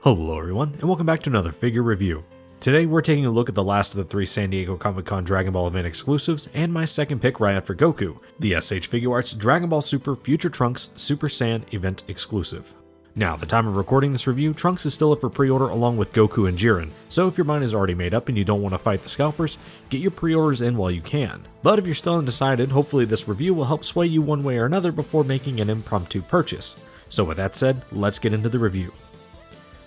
Hello everyone, and welcome back to another figure review. Today we're taking a look at the last of the 3 San Diego Comic-Con Dragon Ball event exclusives, and my second pick right after Goku, the S.H.Figuarts Dragon Ball Super Future Trunks Super Saiyan event exclusive. Now, at the time of recording this review, Trunks is still up for pre-order along with Goku and Jiren, so if your mind is already made up and you don't want to fight the scalpers, get your pre-orders in while you can. But if you're still undecided, hopefully this review will help sway you one way or another before making an impromptu purchase. So with that said, let's get into the review.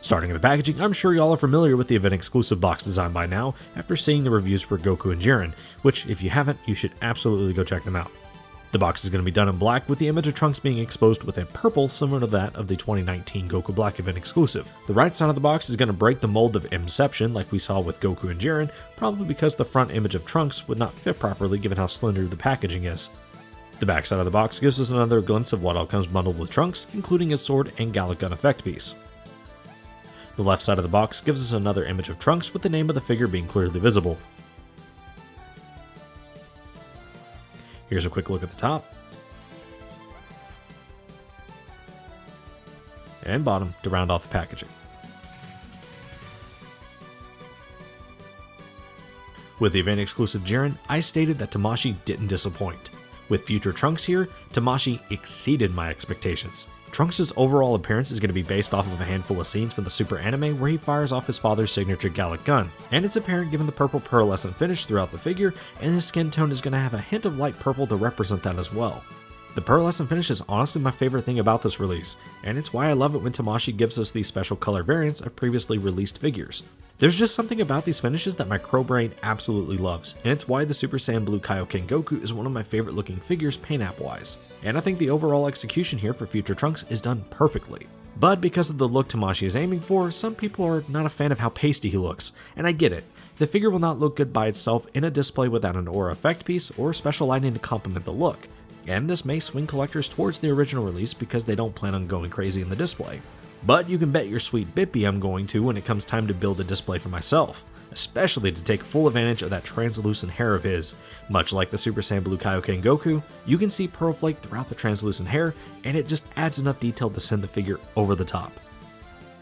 Starting with the packaging, I'm sure y'all are familiar with the event exclusive box design by now after seeing the reviews for Goku and Jiren, which if you haven't, you should absolutely go check them out. The box is going to be done in black with the image of Trunks being exposed with a purple similar to that of the 2019 Goku Black event exclusive. The right side of the box is going to break the mold of Inception like we saw with Goku and Jiren, probably because the front image of Trunks would not fit properly given how slender the packaging is. The back side of the box gives us another glimpse of what all comes bundled with Trunks, including his sword and Gallic Gun effect piece. The left side of the box gives us another image of Trunks with the name of the figure being clearly visible. Here's a quick look at the top and bottom to round off the packaging. With the event exclusive Jiren, I stated that Tamashii didn't disappoint. With future Trunks here, Tamashii exceeded my expectations. Trunks' overall appearance is going to be based off of a handful of scenes from the Super anime where he fires off his father's signature Gallic Gun, and it's apparent given the purple pearlescent finish throughout the figure, and his skin tone is going to have a hint of light purple to represent that as well. The pearlescent finish is honestly my favorite thing about this release, and it's why I love it when Tamashii gives us these special color variants of previously released figures. There's just something about these finishes that my crow brain absolutely loves, and it's why the Super Saiyan Blue Kaioken Goku is one of my favorite looking figures paint app wise. And I think the overall execution here for Future Trunks is done perfectly. But because of the look Tamashii is aiming for, some people are not a fan of how pasty he looks, and I get it. The figure will not look good by itself in a display without an aura effect piece or special lighting to complement the look, and this may swing collectors towards the original release because they don't plan on going crazy in the display. But you can bet your sweet Bippy I'm going to when it comes time to build a display for myself, especially to take full advantage of that translucent hair of his. Much like the Super Saiyan Blue Kaioken Goku, you can see pearl flake throughout the translucent hair, and it just adds enough detail to send the figure over the top.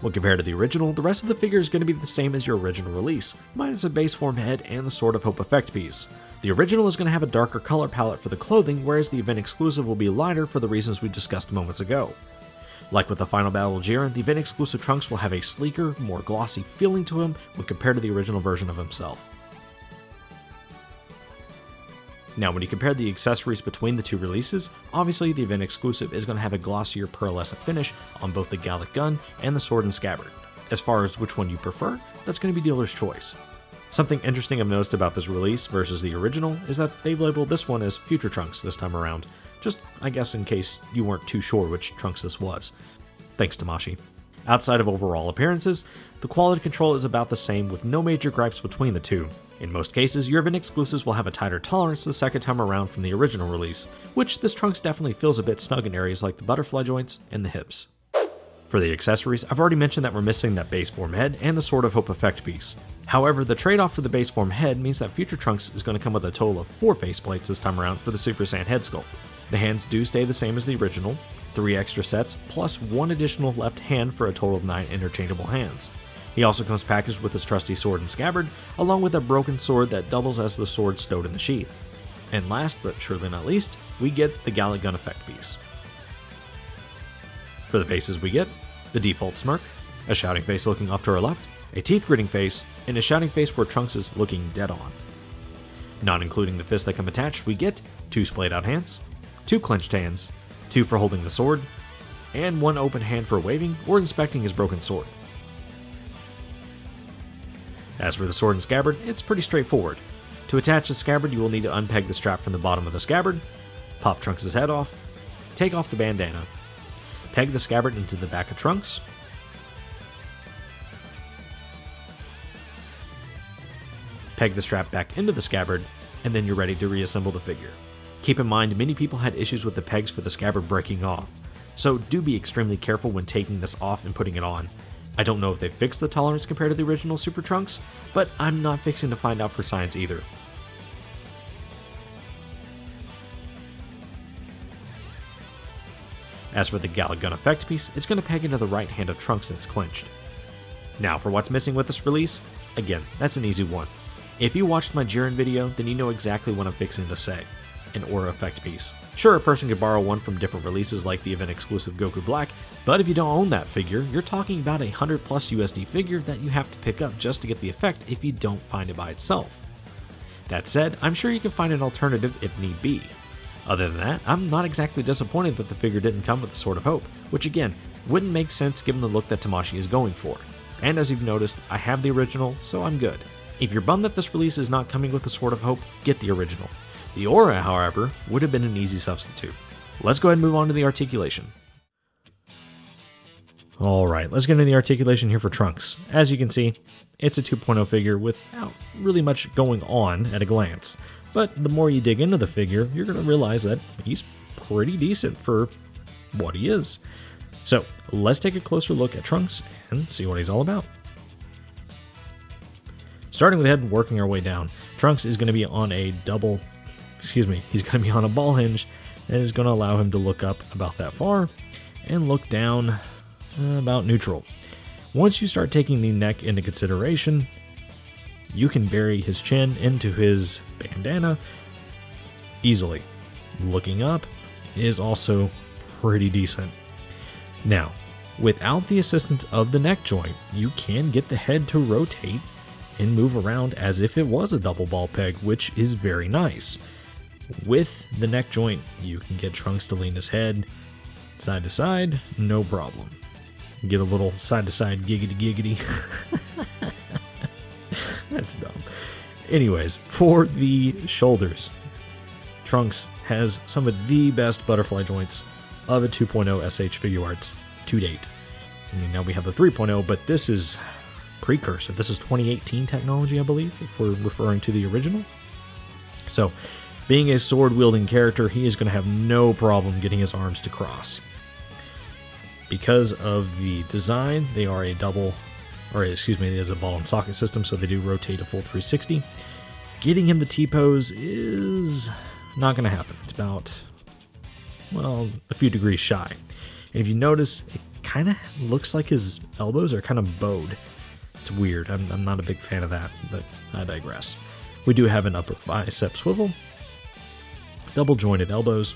When compared to the original, the rest of the figure is going to be the same as your original release, minus a base form head and the Sword of Hope effect piece. The original is going to have a darker color palette for the clothing, whereas the event exclusive will be lighter for the reasons we discussed moments ago. Like with the final battle of Jiren, the event exclusive Trunks will have a sleeker, more glossy feeling to him when compared to the original version of himself. Now when you compare the accessories between the two releases, obviously the event exclusive is going to have a glossier pearlescent finish on both the Gallic Gun and the sword and scabbard. As far as which one you prefer, that's going to be dealer's choice. Something interesting I've noticed about this release versus the original is that they've labeled this one as Future Trunks this time around. Just, I guess, in case you weren't too sure which Trunks this was. Thanks, Tamashii. Outside of overall appearances, the quality control is about the same with no major gripes between the two. In most cases, your event exclusives will have a tighter tolerance the second time around from the original release, which this Trunks definitely feels a bit snug in areas like the butterfly joints and the hips. For the accessories, I've already mentioned that we're missing that base form head and the Sword of Hope effect piece. However, the trade-off for the base form head means that Future Trunks is going to come with a total of 4 faceplates this time around for the Super Saiyan head sculpt. The hands do stay the same as the original, 3 extra sets, plus 1 additional left hand for a total of 9 interchangeable hands. He also comes packaged with his trusty sword and scabbard, along with a broken sword that doubles as the sword stowed in the sheath. And last, but surely not least, we get the Gallic Gun effect piece. For the faces we get, the default smirk, a shouting face looking off to our left, a teeth gritting face, and a shouting face where Trunks is looking dead on. Not including the fists that come attached, we get 2 splayed out hands, 2 clenched hands, 2 for holding the sword, and 1 open hand for waving or inspecting his broken sword. As for the sword and scabbard, it's pretty straightforward. To attach the scabbard, you will need to unpeg the strap from the bottom of the scabbard, pop Trunks' head off, take off the bandana, peg the scabbard into the back of Trunks, peg the strap back into the scabbard, and then you're ready to reassemble the figure. Keep in mind, many people had issues with the pegs for the scabbard breaking off, so do be extremely careful when taking this off and putting it on. I don't know if they fixed the tolerance compared to the original Super Trunks, but I'm not fixing to find out for science either. As for the Gallic Gun effect piece, it's going to peg into the right hand of Trunks that's clenched. Now, for what's missing with this release, again, that's an easy one. If you watched my Jiren video, then you know exactly what I'm fixing to say. An aura effect piece. Sure, a person could borrow one from different releases like the event exclusive Goku Black, but if you don't own that figure, you're talking about a 100 plus USD figure that you have to pick up just to get the effect if you don't find it by itself. That said, I'm sure you can find an alternative if need be. Other than that, I'm not exactly disappointed that the figure didn't come with the Sword of Hope, which again, wouldn't make sense given the look that Tamashii is going for. And as you've noticed, I have the original, so I'm good. If you're bummed that this release is not coming with the Sword of Hope, get the original. The aura, however, would have been an easy substitute. Let's go ahead and move on to the articulation. Alright, let's get into the articulation here for Trunks. As you can see, it's a 2.0 figure without really much going on at a glance. But the more you dig into the figure, you're going to realize that he's pretty decent for what he is. So, let's take a closer look at Trunks and see what he's all about. Starting with the head and working our way down, Trunks is going to be on a he's going to be on a ball hinge that is going to allow him to look up about that far and look down about neutral. Once you start taking the neck into consideration, you can bury his chin into his bandana easily. Looking up is also pretty decent. Now, without the assistance of the neck joint, you can get the head to rotate and move around as if it was a double ball peg, which is very nice. With the neck joint, you can get Trunks to lean his head side to side, no problem. Get a little side to side giggity giggity. That's dumb. Anyways, for the shoulders, Trunks has some of the best butterfly joints of a 2.0 S.H.Figuarts to date. I mean, now we have the 3.0, but this is precursor. This is 2018 technology, I believe, if we're referring to the original. So, being a sword-wielding character, he is going to have no problem getting his arms to cross. Because of the design, they are a it is a ball and socket system, so they do rotate a full 360. Getting him the T-pose is not going to happen. It's about, well, a few degrees shy. And if you notice, it kind of looks like his elbows are kind of bowed. It's weird. I'm not a big fan of that, but I digress. We do have an upper bicep swivel, double jointed elbows,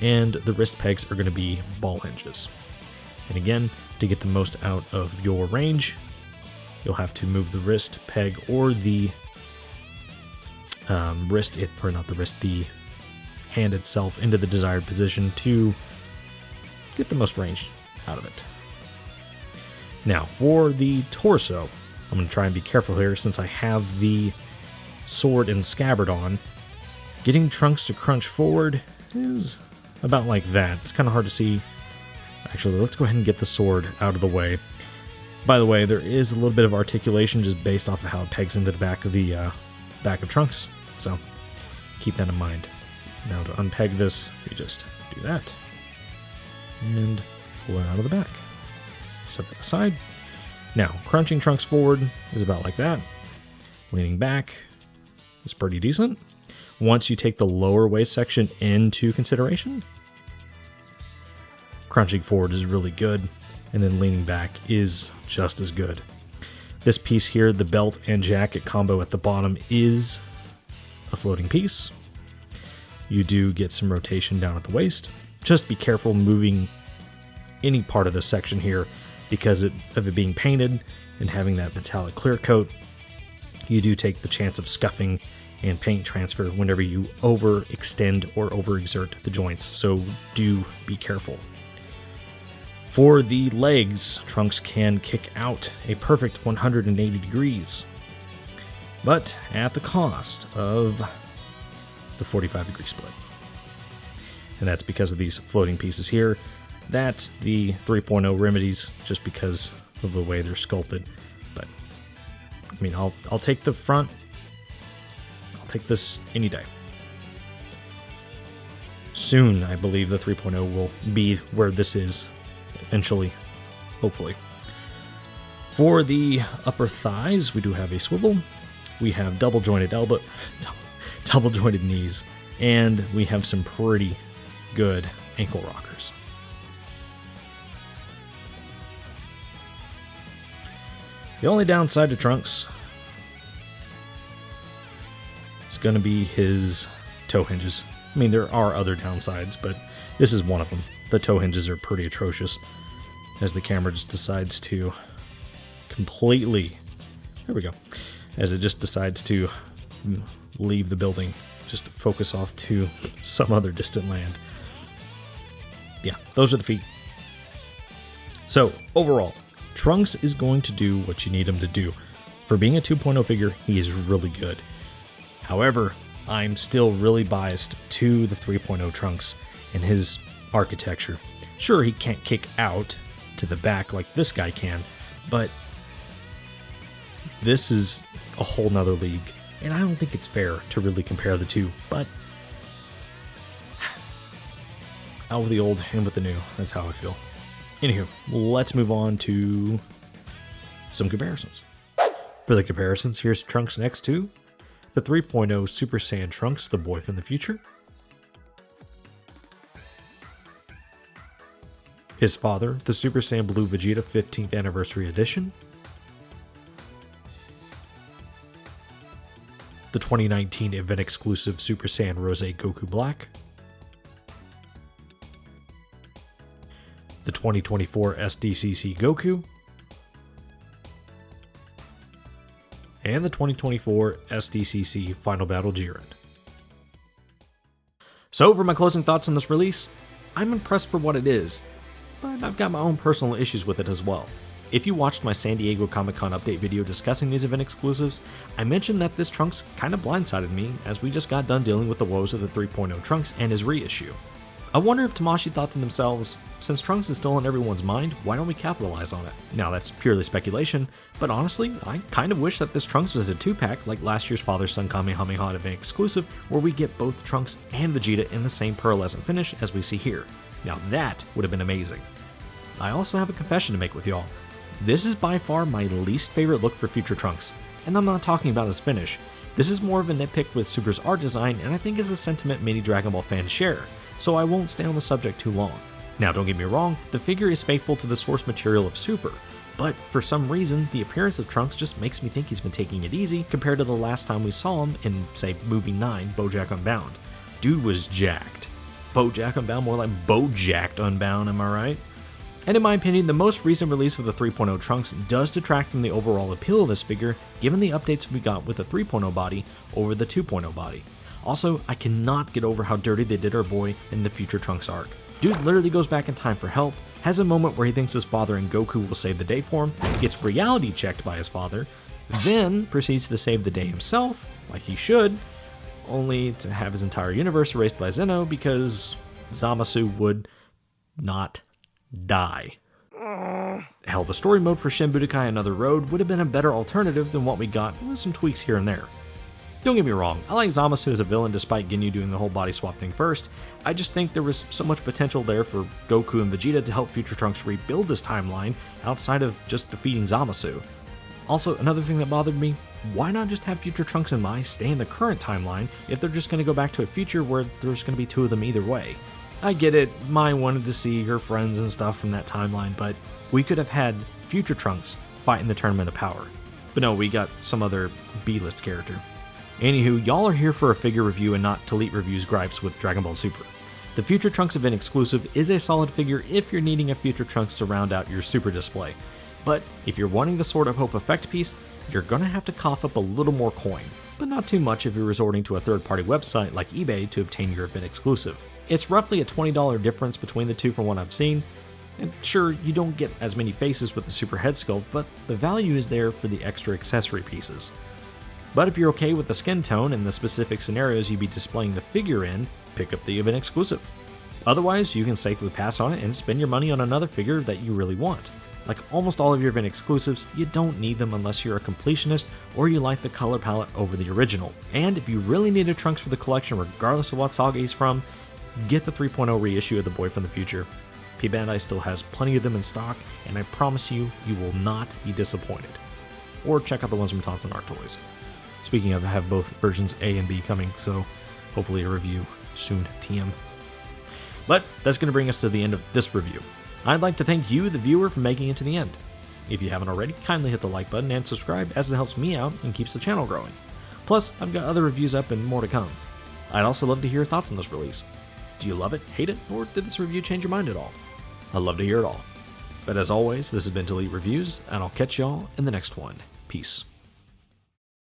and the wrist pegs are going to be ball hinges. And again, to get the most out of your range, you'll have to move the wrist peg or the the hand itself into the desired position to get the most range out of it. Now, for the torso, I'm going to try and be careful here since I have the sword and scabbard on. Getting Trunks to crunch forward is about like that. It's kind of hard to see. Actually, let's go ahead and get the sword out of the way. By the way, there is a little bit of articulation just based off of how it pegs into the back of Trunks. So keep that in mind. Now to unpeg this, we just do that and pull it out of the back. Set that aside. Now, crunching Trunks forward is about like that. Leaning back is pretty decent. Once you take the lower waist section into consideration, crunching forward is really good, and then leaning back is just as good. This piece here, the belt and jacket combo at the bottom, is a floating piece. You do get some rotation down at the waist. Just be careful moving any part of this section here because of it being painted and having that metallic clear coat. You do take the chance of scuffing and paint transfer whenever you overextend or overexert the joints, so do be careful. For the legs, Trunks can kick out a perfect 180 degrees, but at the cost of the 45-degree split. And that's because of these floating pieces here that the 3.0 remedies just because of the way they're sculpted. But, I mean, I'll take the front. I'll take this any day. Soon, I believe the 3.0 will be where this is eventually, hopefully. For the upper thighs, we do have a swivel. We have double jointed knees, and we have some pretty good ankle rockers. The only downside to Trunks is going to be his toe hinges. I mean, there are other downsides, but this is one of them. The toe hinges are pretty atrocious as the camera just decides to completely, there we go, as it just decides to leave the building, just focus off to some other distant land. Yeah, those are the feet. So overall, Trunks is going to do what you need him to do. For being a 2.0 figure, he is really good. However, I'm still really biased to the 3.0 Trunks and his architecture. Sure, he can't kick out to the back like this guy can, but this is a whole nother league, and I don't think it's fair to really compare the two, but out with the old, in with the new. That's how I feel. Anywho, let's move on to some comparisons. For the comparisons, here's Trunks next to the 3.0 Super Saiyan Trunks, the boy from the future. His father, the Super Saiyan Blue Vegeta 15th Anniversary Edition. The 2019 event exclusive Super Saiyan Rose Goku Black. The 2024 SDCC Goku. And the 2024 SDCC Final Battle Jiren. So for my closing thoughts on this release, I'm impressed for what it is, but I've got my own personal issues with it as well. If you watched my San Diego Comic-Con update video discussing these event exclusives, I mentioned that this Trunks kind of blindsided me as we just got done dealing with the woes of the 3.0 Trunks and his reissue. I wonder if Tamashii thought to themselves, since Trunks is still on everyone's mind, why don't we capitalize on it? Now that's purely speculation, but honestly, I kind of wish that this Trunks was a 2-pack like last year's Father-Son Kamehameha event exclusive, where we get both Trunks and Vegeta in the same pearlescent finish as we see here. Now that would have been amazing. I also have a confession to make with y'all. This is by far my least favorite look for future Trunks, and I'm not talking about his finish. This is more of a nitpick with Super's art design, and I think is a sentiment many Dragon Ball fans share, so I won't stay on the subject too long. Now don't get me wrong, the figure is faithful to the source material of Super, but for some reason, the appearance of Trunks just makes me think he's been taking it easy compared to the last time we saw him in, say, Movie 9, BoJack Unbound. Dude was jacked. BoJack Unbound, more like BoJacked Unbound, am I right? And in my opinion, the most recent release of the 3.0 Trunks does detract from the overall appeal of this figure, given the updates we got with the 3.0 body over the 2.0 body. Also, I cannot get over how dirty they did our boy in the future Trunks arc. Dude literally goes back in time for help, has a moment where he thinks his father and Goku will save the day for him, gets reality checked by his father, then proceeds to save the day himself, like he should, only to have his entire universe erased by Zeno because Zamasu would not die. Hell, the story mode for Shin Budokai Another Road would have been a better alternative than what we got with some tweaks here and there. Don't get me wrong, I like Zamasu as a villain despite Ginyu doing the whole body swap thing first. I just think there was so much potential there for Goku and Vegeta to help future Trunks rebuild this timeline outside of just defeating Zamasu. Also, another thing that bothered me, why not just have future Trunks and Mai stay in the current timeline if they're just going to go back to a future where there's going to be two of them either way? I get it, Mai wanted to see her friends and stuff from that timeline, but we could have had future Trunks fight in the Tournament of Power. But no, we got some other B-list character. Anywho, y'all are here for a figure review and not Talit Review's gripes with Dragon Ball Super. The Future Trunks event exclusive is a solid figure if you're needing a Future Trunks to round out your Super display. But if you're wanting the Sword of Hope effect piece, you're gonna have to cough up a little more coin, but not too much if you're resorting to a third-party website like eBay to obtain your event exclusive. It's roughly a $20 difference between the two from what I've seen, and sure, you don't get as many faces with the Super head sculpt, but the value is there for the extra accessory pieces. But if you're okay with the skin tone and the specific scenarios you'd be displaying the figure in, pick up the event exclusive. Otherwise, you can safely pass on it and spend your money on another figure that you really want. Like almost all of your event exclusives, you don't need them unless you're a completionist or you like the color palette over the original. And if you really need a Trunks for the collection regardless of what saga he's from, get the 3.0 reissue of The Boy from the Future. P-Bandai still has plenty of them in stock, and I promise you, you will not be disappointed. Or check out the ones from Tonson Art Toys. Speaking of, I have both versions A and B coming, so hopefully a review soon, TM. But that's going to bring us to the end of this review. I'd like to thank you, the viewer, for making it to the end. If you haven't already, kindly hit the like button and subscribe as it helps me out and keeps the channel growing. Plus, I've got other reviews up and more to come. I'd also love to hear your thoughts on this release. Do you love it, hate it, or did this review change your mind at all? I'd love to hear it all. But as always, this has been Delete Reviews, and I'll catch y'all in the next one. Peace.